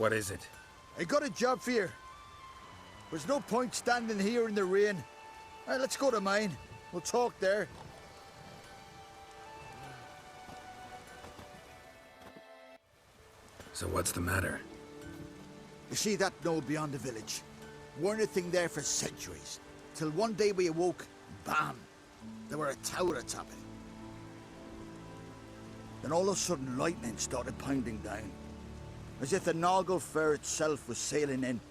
What is it? I got a job for you. There's no point standing here in the rain. All right, let's go to mine. We'll talk there. So what's the matter? You see that knoll beyond the village? Weren't a thing there for centuries. Till one day we awoke, bam! There were a tower atop it. Then all of a sudden lightning started pounding down. As if the Noggle Fair itself was sailing in.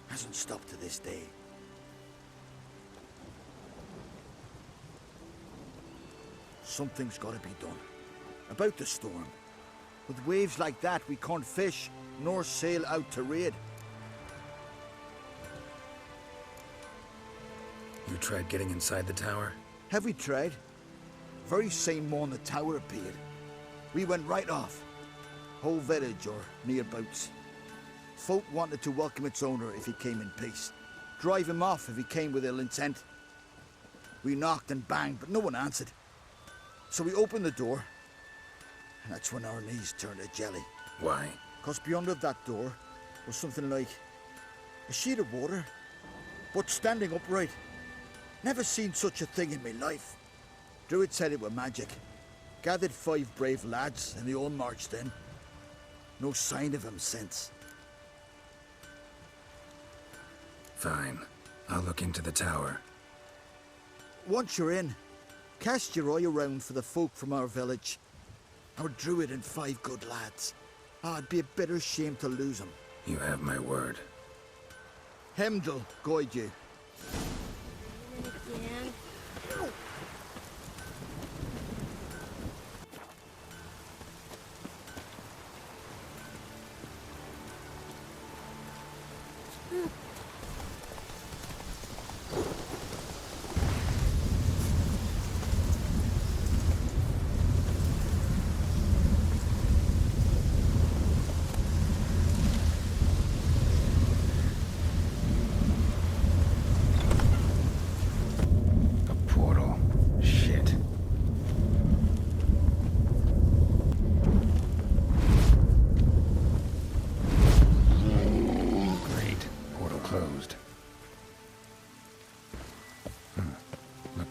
Hasn't stopped to this day. Something's got to be done. About the storm. With waves like that, we can't fish, nor sail out to raid. You tried getting inside the tower? Have we tried? Very same morning the tower appeared. We went right off. Whole village or nearabouts. Folk wanted to welcome its owner if he came in peace. Drive him off if he came with ill intent. We knocked and banged, but no one answered. So we opened the door. And that's when our knees turned to jelly. Why? Because beyond of that door was something like a sheet of water, but standing upright. Never seen such a thing in my life. Druid said it were magic. Gathered 5 brave lads and they all marched in. No sign of him since. Fine. I'll look into the tower. Once you're in, cast your eye around for the folk from our village. Our druid and 5 good lads. It'd be a bitter shame to lose them. You have my word. Hemdall guide you.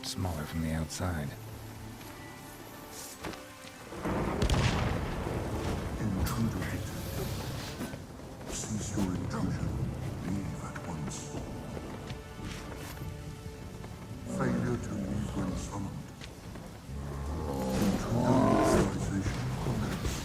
Smaller from the outside. Intruder. Cease your intrusion. Leave at once. Failure to leave when summoned. Intruder authorization commenced.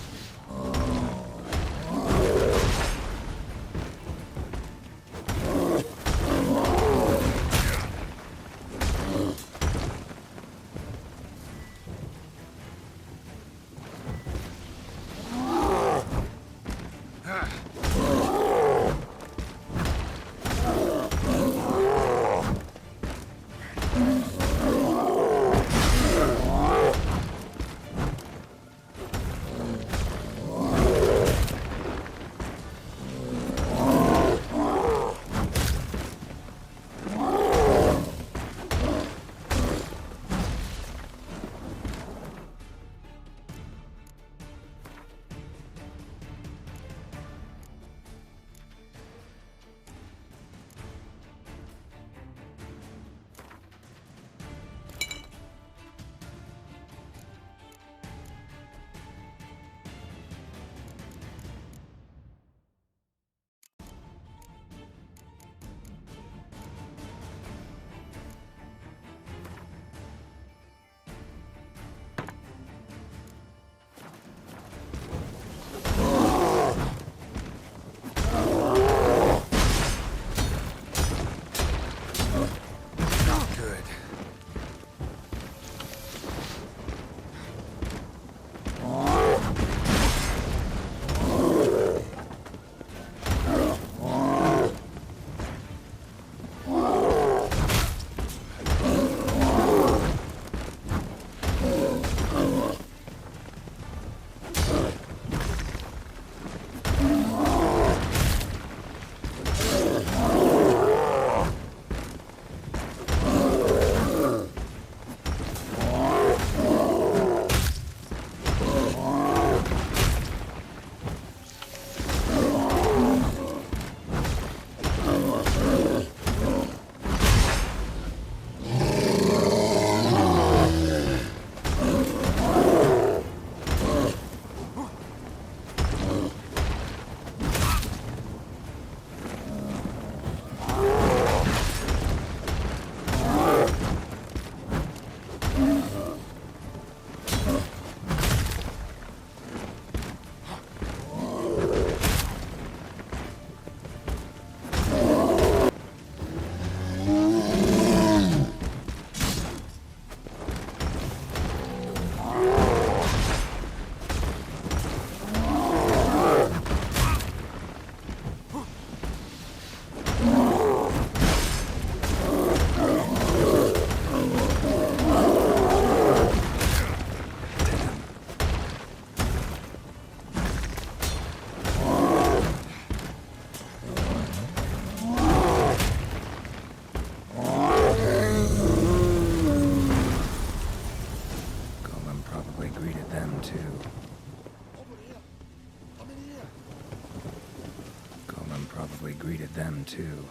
too.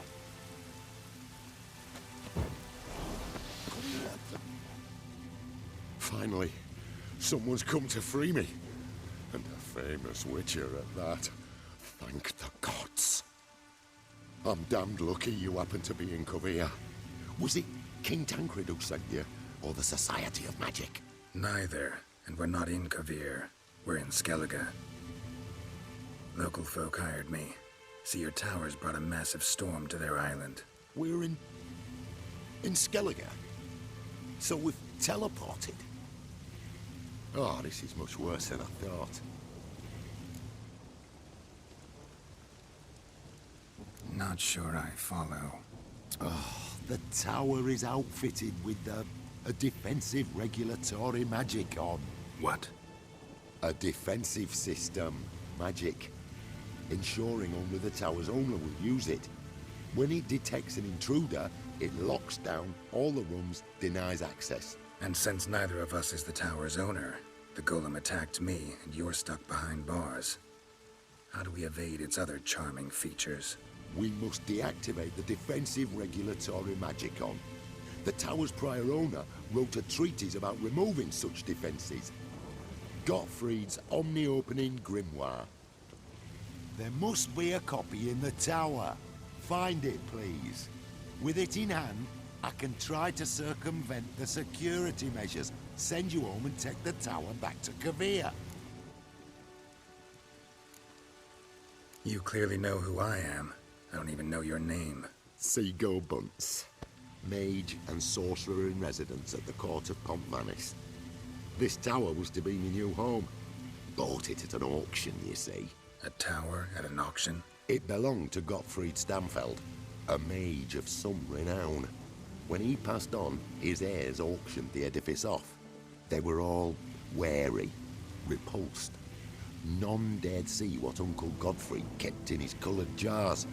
Finally, someone's come to free me. And a famous witcher at that. Thank the gods. I'm damned lucky you happen to be in Kovir. Was it King Tancred who sent you, or the Society of Magic? Neither, and we're not in Kovir. We're in Skellige. Local folk hired me. See, your towers brought a massive storm to their island. We're in Skellige? So we've teleported? Oh, this is much worse than I thought. Not sure I follow. Oh, the tower is outfitted with a defensive regulatory magic on. What? A defensive system magic, ensuring only the tower's owner will use it. When it detects an intruder, it locks down all the rooms, denies access. And since neither of us is the tower's owner, the golem attacked me and you're stuck behind bars. How do we evade its other charming features? We must deactivate the defensive regulatory magicon. The tower's prior owner wrote a treatise about removing such defenses. Gottfried's omni-opening grimoire. There must be a copy in the tower. Find it, please. With it in hand, I can try to circumvent the security measures, send you home and take the tower back to Kovir. You clearly know who I am. I don't even know your name. Seagull Bunce, mage and sorcerer in residence at the court of Pontvanis. This tower was to be my new home. Bought it at an auction, you see. A tower at an auction? It belonged to Gottfried Stamfeld, a mage of some renown. When he passed on, his heirs auctioned the edifice off. They were all wary, repulsed. None dared see what Uncle Godfrey kept in his coloured jars.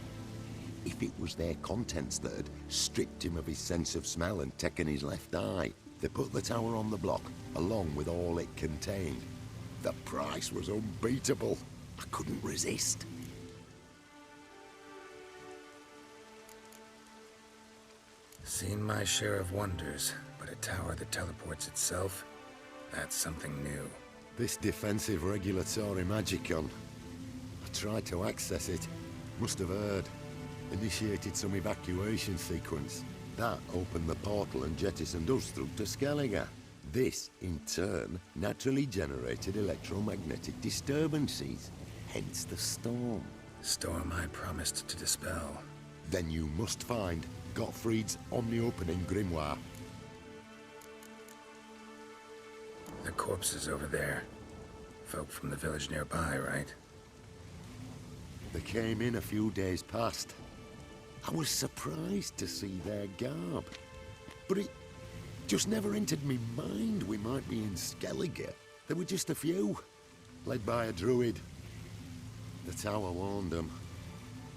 If it was their contents that had stripped him of his sense of smell and taken his left eye, they put the tower on the block, along with all it contained. The price was unbeatable. I couldn't resist. Seen my share of wonders, but a tower that teleports itself? That's something new. This defensive regulatory magicon. I tried to access it. Must have heard. Initiated some evacuation sequence. That opened the portal and jettisoned us through to Skellige. This, in turn, naturally generated electromagnetic disturbances. Hence the storm. Storm I promised to dispel. Then you must find Gottfried's omni-opening grimoire. The corpses over there. Folk from the village nearby, right? They came in a few days past. I was surprised to see their garb. But it just never entered me mind we might be in Skellige. There were just a few, led by a druid. The tower warned them.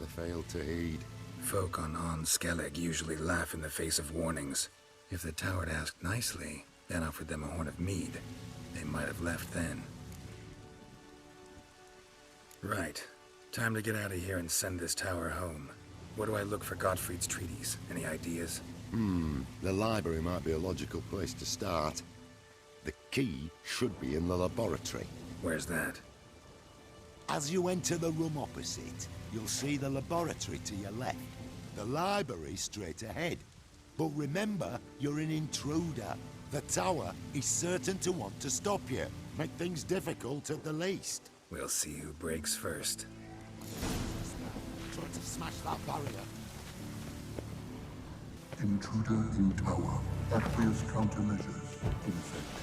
They failed to heed. Folk on Skellig usually laugh in the face of warnings. If the tower had asked nicely, then offered them a horn of mead, they might have left then. Right. Time to get out of here and send this tower home. Where do I look for Gottfried's treaties? Any ideas? The library might be a logical place to start. The key should be in the laboratory. Where's that? As you enter the room opposite, you'll see the laboratory to your left. The library straight ahead. But remember, you're an intruder. The tower is certain to want to stop you. Make things difficult at the least. We'll see who breaks first. Try to smash that barrier. Intruder in tower. Aqueous countermeasures in effect.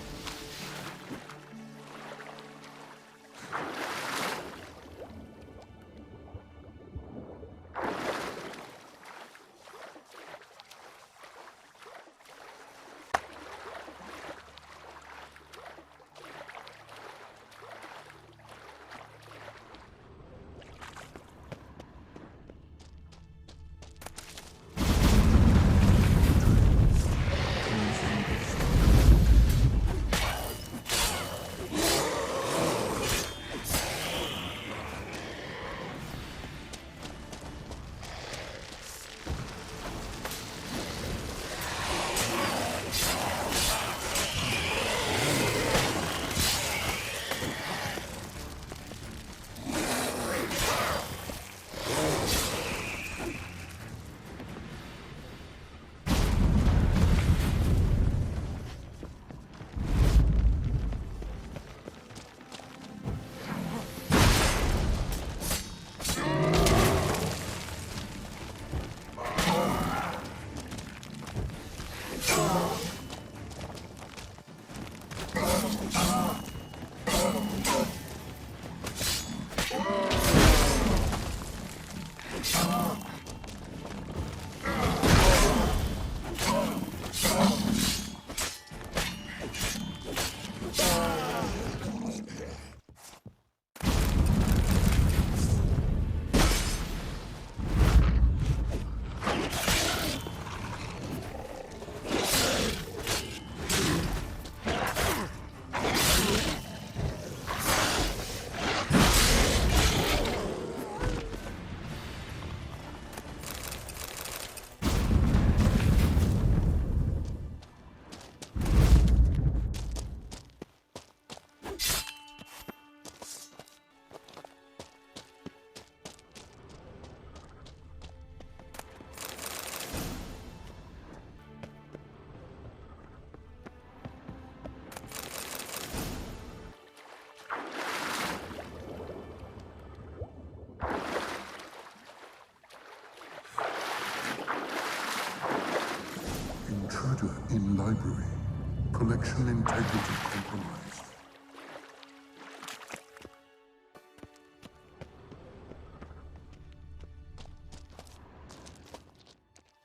Murder in library. Collection integrity compromised.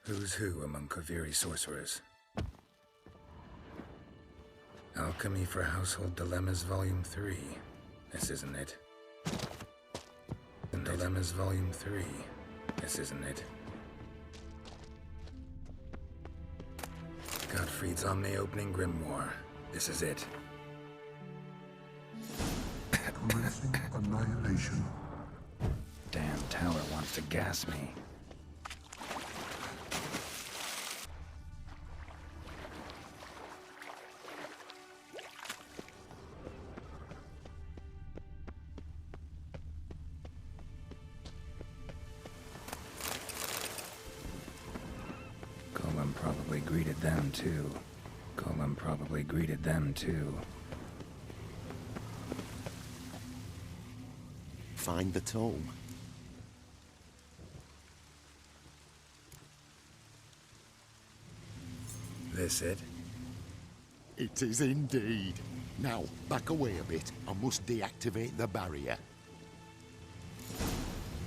Who's who among Kaviri sorcerers? Alchemy for Household Dilemmas Volume 3. This isn't it. Dilemmas Volume 3. This isn't it. Gottfried's Omni-Opening Grimoire. This is it. Commencing annihilation. Damn tower wants to gas me. Golem probably greeted them too. Golem probably greeted them too. Find the tome. This it? It is indeed. Now, back away a bit. I must deactivate the barrier.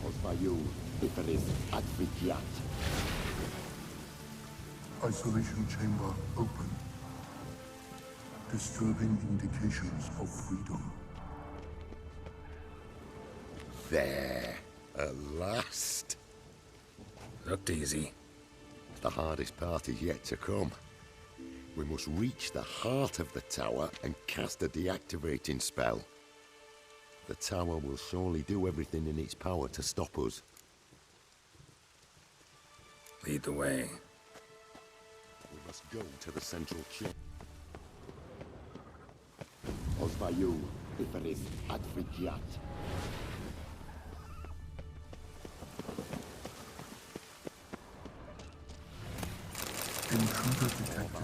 Osvayu, Iferis, Advigiat. Isolation chamber open. Disturbing indications of freedom. There. At last. Looked easy. The hardest part is yet to come. We must reach the heart of the tower and cast a deactivating spell. The tower will surely do everything in its power to stop us. Lead the way. We must go to the central chamber. Osvayu, Iferis, Advigiat. Intruder detected.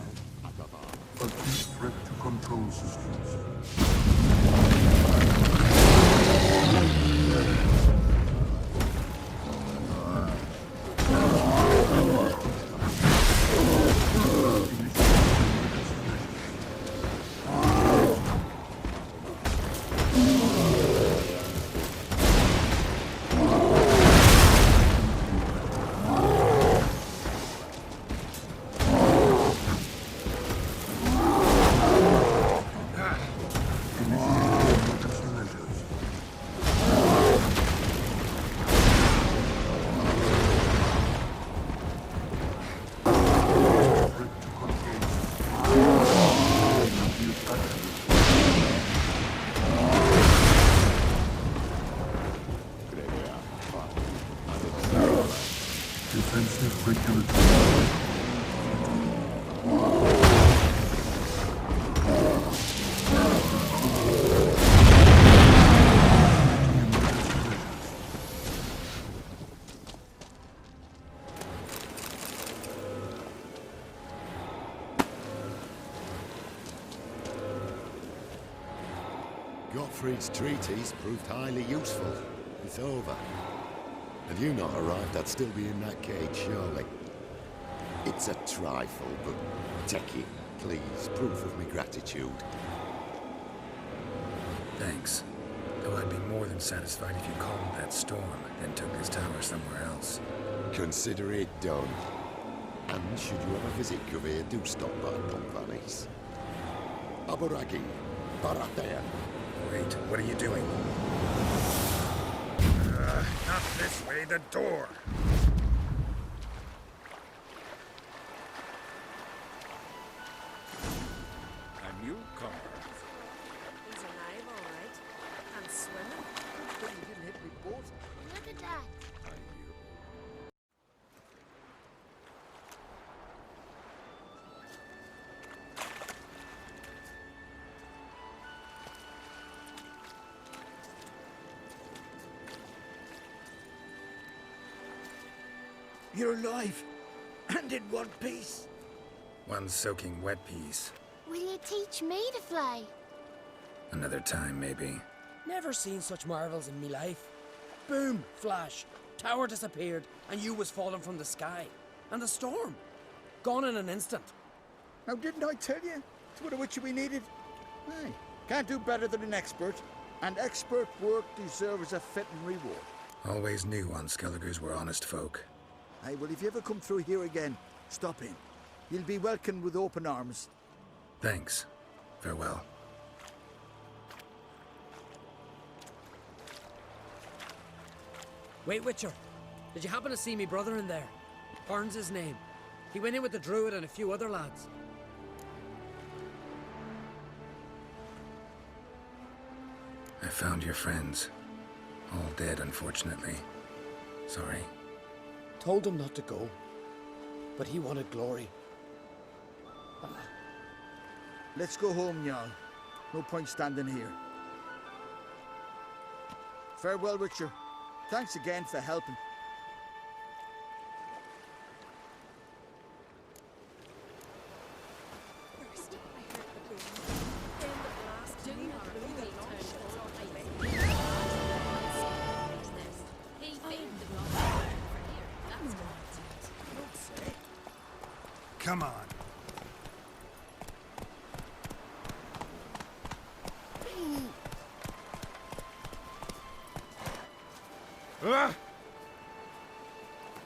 Acute threat to control systems. Defensive regulatory. Gottfried's treatise proved highly useful. It's over. Had you not arrived, I'd still be in that cage, surely. It's a trifle, but take it, please. Proof of my gratitude. Thanks. Though I'd be more than satisfied if you calmed that storm, then took this tower somewhere else. Consider it done. And should you ever visit Kavir, do stop by Pompanis. Aburagi, Barathea. Wait, what are you doing? Not this way, the door! A newcomer. He's alive, all right. And swimming. But he didn't hit me boat. Look at that. You're alive. And in one piece. One soaking wet piece. Will you teach me to fly? Another time, maybe. Never seen such marvels in me life. Boom, flash, tower disappeared, and you was falling from the sky. And the storm, gone in an instant. Now, didn't I tell you? It's what a witcher we needed. Aye, can't do better than an expert. And expert work deserves a fitting reward. Always knew on Skelligers were honest folk. Aye, well, if you ever come through here again, stop in. You'll be welcomed with open arms. Thanks. Farewell. Wait, Witcher. Did you happen to see me brother in there? Burns his name. He went in with the druid and a few other lads. I found your friends. All dead, unfortunately. Sorry. Told him not to go. But he wanted glory. Let's go home, Jarl. No point standing here. Farewell, Witcher. Thanks again for helping. First, I heard the boom. Then the blast. Didn't have a really long He famed the blast for here. That's what Come on. Ugh!